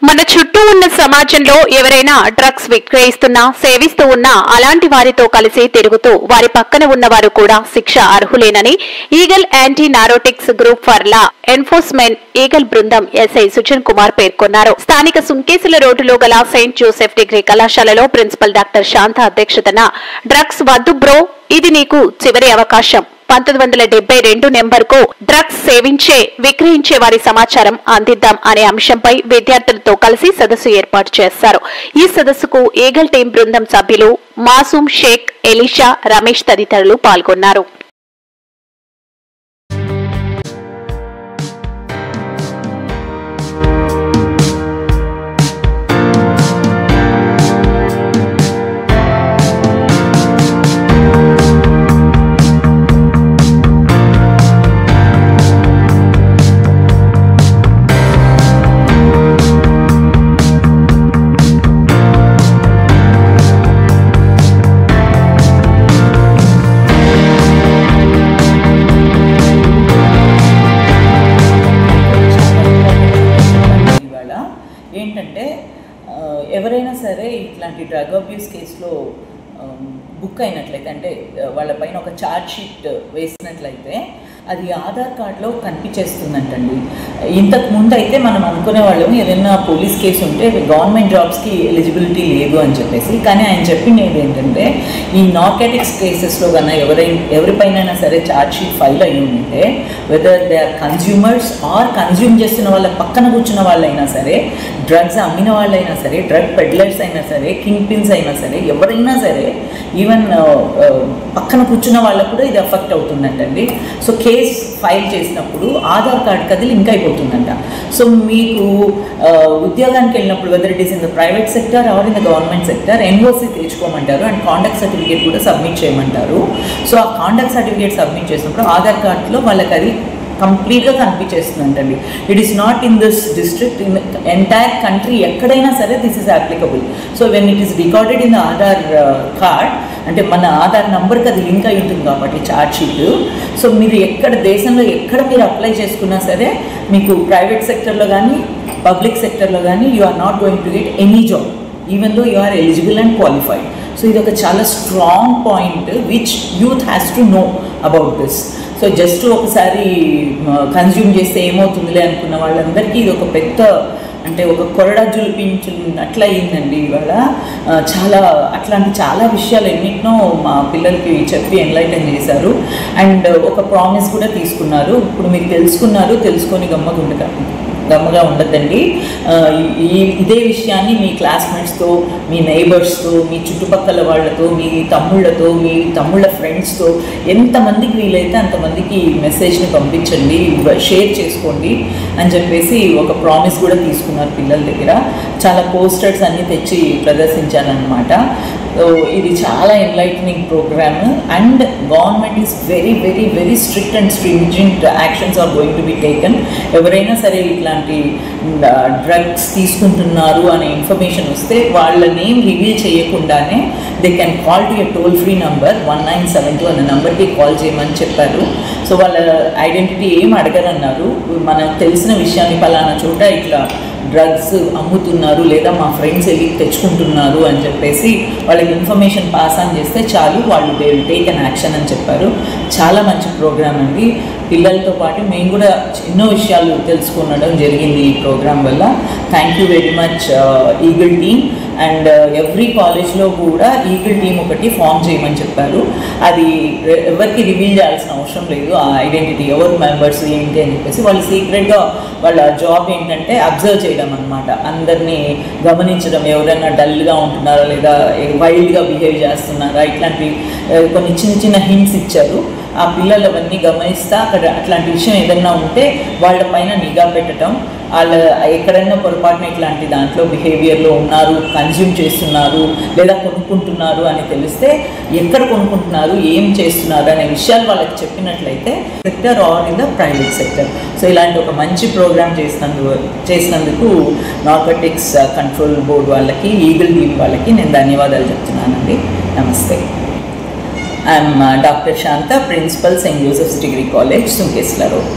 మన చుట్టూ ఉన్న సమాజంలో ఎవరైనా డ్రగ్స్ విక్రయిస్తున్నా సేవిస్తూ ఉన్నా అలాంటి వారితో కలిసి తిరుగుతూ వారి పక్కన ఉన్నవారు కూడా శిక్ష అర్హులేనని Eagle anti narcotics group for law enforcement Eagle బృందం ఎస్ఐ సుజన్ కుమార్ పేర్కొన్నారు. స్థానిక సుంకేసుల రోడ్డులో గల సెయింట్ జోసెఫ్ డిగ్రీ కళాశాలలో ప్రిన్సిపల్ డాక్టర్ శాంత అధ్యక్షతన డ్రగ్స్ వద్దు బ్రో, ఇది నీకు చివరి అవకాశం 1972 నెంబర్కు డ్రగ్స్ సేవించే విక్రయించే వారి సమాచారం అందిద్దాం అనే అంశంపై విద్యార్థులతో కలిసి సదస్సు ఏర్పాటు చేశారు. ఈ సదస్సుకు ఈగల్ టీం బృందం సభ్యులు మాసూమ్ షేక్, ఎలీషా, రమేష్ తదితరులు పాల్గొన్నారు. ఏంటంటే ఎవరైనా సరే ఇట్లాంటి డ్రగ్ అబ్యూస్ కేసులో బుక్ అయినట్లయితే, అంటే వాళ్ళపైన ఒక ఛార్జ్ షీట్ వేసినట్లయితే అది ఆధార్ కార్డులో కనిపించేస్తుందంటండి. ఇంతకు ముందు అయితే మనం అనుకునే వాళ్ళము ఏదైనా పోలీస్ కేసు ఉంటే గవర్నమెంట్ జాబ్స్కి ఎలిజిబిలిటీ లేదు అని చెప్పేసి, కానీ ఆయన చెప్పింది ఏంటంటే ఈ నార్కోటిక్స్ కేసెస్లో కన్నా ఎవరిపైనైనా సరే ఛార్జ్ షీట్ ఫైల్ అయ్యి ఉంటే, whether they are consumers or consume చేస్తున్న వాళ్ళ పక్కన కూర్చున్న వాళ్ళైనా సరే, డ్రగ్స్ అమ్మిన వాళ్ళైనా సరే, డ్రగ్ పెడ్లర్స్ అయినా సరే, కింగ్ పిన్స్ అయినా సరే, ఎవరైనా సరే, ఈవెన్ పక్కన కూర్చున్న వాళ్ళకు కూడా ఇది ఎఫెక్ట్ అవుతుందంటండి. సో కేస్ ఫైల్ చేసినప్పుడు ఆధార్ కార్డ్ కది లింక్ అయిపోతుందంట. సో మీకు ఉద్యోగానికి వెళ్ళినప్పుడు whether it is in the private sector or in the government sector NOC తెచ్చుకోమంటారు అండ్ కాంటాక్ట్ సర్టిఫికేట్ కూడా సబ్మిట్ చేయమంటారు. సో ఆ కాంటాక్ట్ సర్టిఫికేట్ సబ్మిట్ చేసినప్పుడు ఆధార్ కార్డులో వాళ్ళకి అది కంప్లీట్గా కనిపించేస్తుందంటండి. It is not in this district, in entire country ఎక్కడైనా సరే this is applicable. So when it is recorded in the Aadhaar card, అంటే మన ఆధార్ నంబర్కి అది లింక్ అయి ఉంటుంది కాబట్టి ఛార్జ్ షీట్. సో మీరు ఎక్కడ దేశంలో ఎక్కడ మీరు అప్లై చేసుకున్నా సరే మీకు ప్రైవేట్ సెక్టర్లో కానీ పబ్లిక్ సెక్టర్లో కానీ you are not going to get any job even though you are eligible and qualified. So ఇది ఒక చాలా strong point which youth has to know about this. So just ఒకసారి కన్జ్యూమ్ చేస్తే ఏమవుతుందిలే అనుకున్న వాళ్ళందరికీ ఇది ఒక పెద్ద, అంటే ఒక కొరడా జులిపించినట్ల అయిందండి. ఇవాళ అట్లాంటి చాలా విషయాలు ఎన్నిటినో మా పిల్లలకి చెప్పి ఎన్లైటన్ చేశారు అండ్ ఒక ప్రామిస్ కూడా తీసుకున్నారు. ఇప్పుడు మీరు తెలుసుకొని గమ్మగా ఉండద్దండి. ఇదే విషయాన్ని మీ క్లాస్మేట్స్తో, మీ నైబర్స్తో, మీ చుట్టుపక్కల వాళ్ళతో, మీ తమ్ముళ్ళ ఫ్రెండ్స్తో ఎంతమందికి వీలైతే అంతమందికి మెసేజ్ని పంపించండి, షేర్ చేసుకోండి అని చెప్పేసి ఒక ప్రామిస్ కూడా తీసుకున్నారు పిల్లల దగ్గర. చాలా పోస్టర్స్ అన్నీ తెచ్చి ప్రదర్శించాలన్నమాట. ఇది చాలా enlightening program and government is very very very strict and stringent actions are going to be taken. ఎవరైనా సరే ఇట్లాంటి డ్రగ్స్ తీసుకుంటున్నారు అనే ఇన్ఫర్మేషన్ వస్తే వాళ్ళ నేమ్ రివీల్ చేయకుండానే they can call to a toll free number 1972 అనే నెంబర్కి కాల్ చేయమని చెప్పారు. సో వాళ్ళ ఐడెంటిటీ ఏం అడగరన్నారు. మనకు తెలిసిన విషయాన్ని పలానా చోట ఇట్లా డ్రగ్స్ అమ్ముతున్నారు లేదా మా ఫ్రెండ్స్ వెళ్ళి తెచ్చుకుంటున్నారు అని చెప్పేసి వాళ్ళకి ఇన్ఫర్మేషన్ పాస్ ఆన్ చేస్తే చాలు, వాళ్ళు they will take an action అని చెప్పారు. చాలా మంచి ప్రోగ్రామ్ అండి. పిల్లలతో పాటు మేము కూడా ఎన్నో విషయాలు తెలుసుకునడం జరిగింది ఈ ప్రోగ్రామ్ వల్ల. Thank you very much eagle team. And every కాలేజ్లో కూడా ఈగల్ టీమ్ ఒకటి ఫామ్ చేయమని చెప్పారు. అది ఎవరికి రివీల్ చేయాల్సిన అవసరం లేదు, ఆ ఐడెంటిటీ ఎవరు మెంబర్స్ ఏంటి అని చెప్పేసి. వాళ్ళు సీక్రెట్గా వాళ్ళ జాబ్ ఏంటంటే అబ్జర్వ్ చేయడం అన్నమాట, అందరినీ గమనించడం, ఎవరైనా డల్గా ఉంటున్నారా లేదా వైల్డ్గా బిహేవ్ చేస్తున్నారా, ఇట్లాంటి కొన్ని చిన్న హింట్స్ ఇచ్చారు. ఆ పిల్లలు అవన్నీ గమనిస్తా అక్కడ అట్లాంటి విషయం ఏదన్నా ఉంటే వాళ్ళ పైన నిఘా పెట్టడం, వాళ్ళ ఎక్కడైనా పొరపాటున ఇట్లాంటి దాంట్లో బిహేవియర్లో ఉన్నారు, కన్జ్యూమ్ చేస్తున్నారు లేదా కొనుక్కుంటున్నారు అని తెలిస్తే ఎక్కడ కొనుక్కుంటున్నారు, ఏం చేస్తున్నారు అనే విషయాలు వాళ్ళకి చెప్పినట్లయితే sector or in the private sector. So ఇలాంటి ఒక మంచి ప్రోగ్రామ్ చేసినందుకు నార్కోటిక్స్ కంట్రోల్ బోర్డు వాళ్ళకి, ఈగల్ టీమ్ వాళ్ళకి నేను ధన్యవాదాలు చెప్తున్నానండి. నమస్తే. I am Dr. Shanta, Principal, St. Joseph's Degree College, Sunkesla Road.